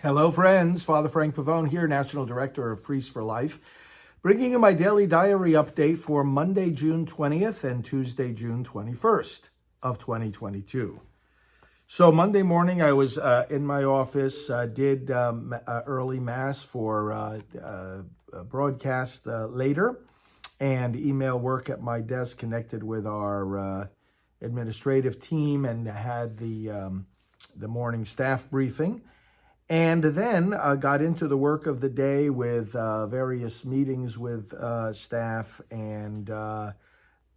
Hello, friends. Father Frank Pavone here, National Director of Priests for Life, bringing you my daily diary update for Monday, June 20th and Tuesday, June 21st of 2022. So Monday morning, I was in my office, did early Mass for broadcast later, and email work at my desk, connected with our administrative team, and had the morning staff briefing. And then got into the work of the day with various meetings with staff and two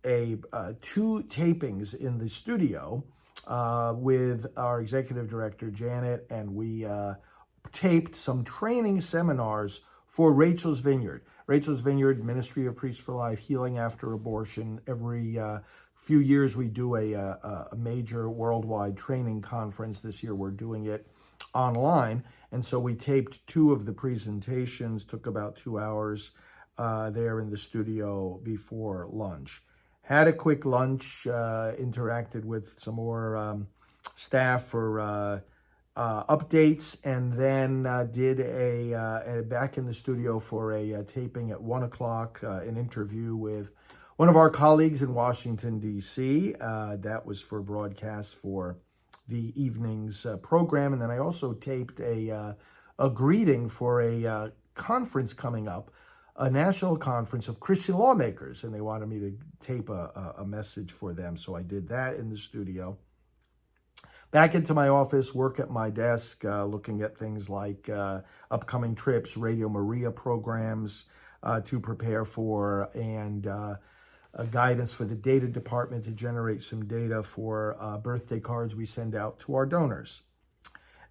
tapings in the studio with our executive director, Janet, and we taped some training seminars for Rachel's Vineyard. Rachel's Vineyard, Ministry of Priests for Life, Healing After Abortion. Every few years we do a major worldwide training conference. This year we're doing it online, and so we taped two of the presentations. Took about 2 hours there in the studio before lunch. Had a quick lunch, interacted with some more staff for updates, and then did a back in the studio for a taping at 1 o'clock, an interview with one of our colleagues in Washington, D.C. That was for broadcast for the evening's program. And then I also taped a greeting for a conference coming up, a national conference of Christian lawmakers, and they wanted me to tape a message for them. So I did that in the studio. Back into my office, work at my desk, looking at things like upcoming trips, Radio Maria programs to prepare for, and guidance for the data department to generate some data for birthday cards we send out to our donors.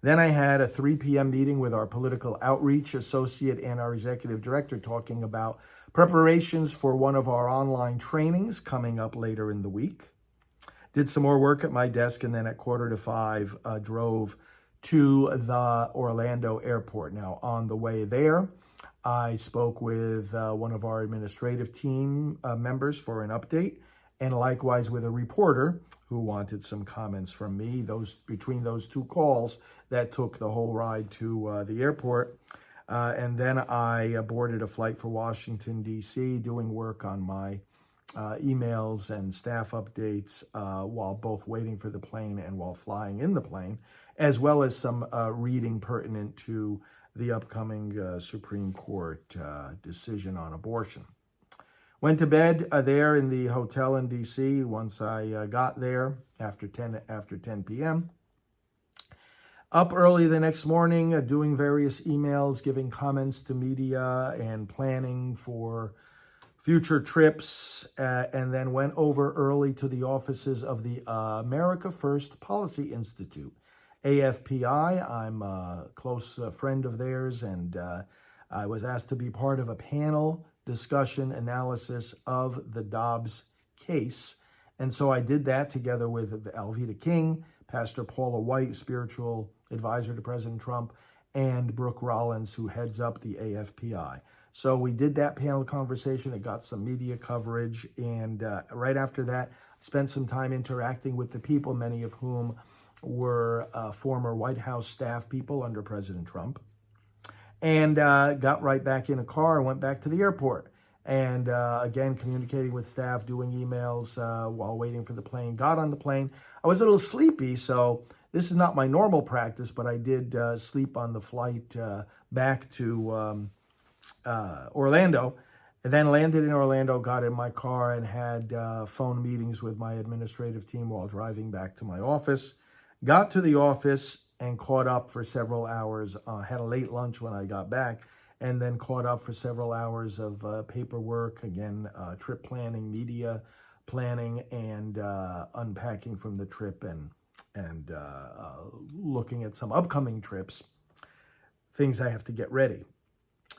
Then I had a 3 p.m. meeting with our political outreach associate and our executive director, talking about preparations for one of our online trainings coming up later in the week. Did some more work at my desk, and then at 4:45 drove to the Orlando airport. Now, on the way there, I spoke with one of our administrative team members for an update, and likewise with a reporter who wanted some comments from me. Between those two calls, that took the whole ride to the airport. And then I boarded a flight for Washington, D.C., doing work on my emails and staff updates while both waiting for the plane and while flying in the plane, as well as some reading pertinent to the upcoming Supreme Court decision on abortion. Went to bed there in the hotel in D.C. once I got there after 10 p.m. Up early the next morning, doing various emails, giving comments to media and planning for future trips, and then went over early to the offices of the America First Policy Institute, AFPI. I'm a close friend of theirs, and I was asked to be part of a panel discussion analysis of the Dobbs case. And so I did that together with Alveda King, Pastor Paula White, spiritual advisor to President Trump, and Brooke Rollins, who heads up the AFPI. So we did that panel conversation. It got some media coverage. And right after that, spent some time interacting with the people, many of whom were former White House staff people under President Trump, and got right back in a car and went back to the airport. And again, communicating with staff, doing emails while waiting for the plane. Got on the plane. I was a little sleepy, so this is not my normal practice, but I did sleep on the flight back to Orlando. And then landed in Orlando, got in my car, and had phone meetings with my administrative team while driving back to my office. Got to the office and caught up for several hours. Had a late lunch when I got back, and then caught up for several hours of paperwork, again, trip planning, media planning, and unpacking from the trip, and looking at some upcoming trips, things I have to get ready.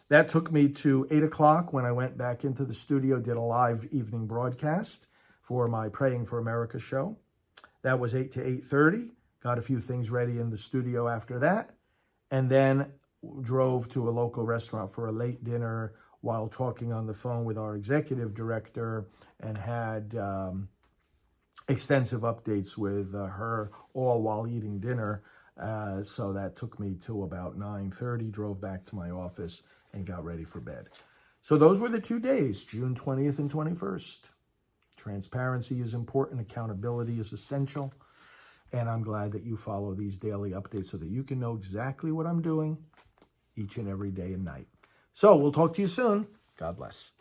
That took me to 8 o'clock when I went back into the studio, did a live evening broadcast for my Praying for America show. That was 8 to 8:30. Got a few things ready in the studio after that, and then drove to a local restaurant for a late dinner while talking on the phone with our executive director, and had extensive updates with her, all while eating dinner So that took me to about 9:30, drove back to my office and got ready for bed. So those were the 2 days, June 20th and 21st. Transparency is important. Accountability is essential. And I'm glad that you follow these daily updates so that you can know exactly what I'm doing each and every day and night. So we'll talk to you soon. God bless.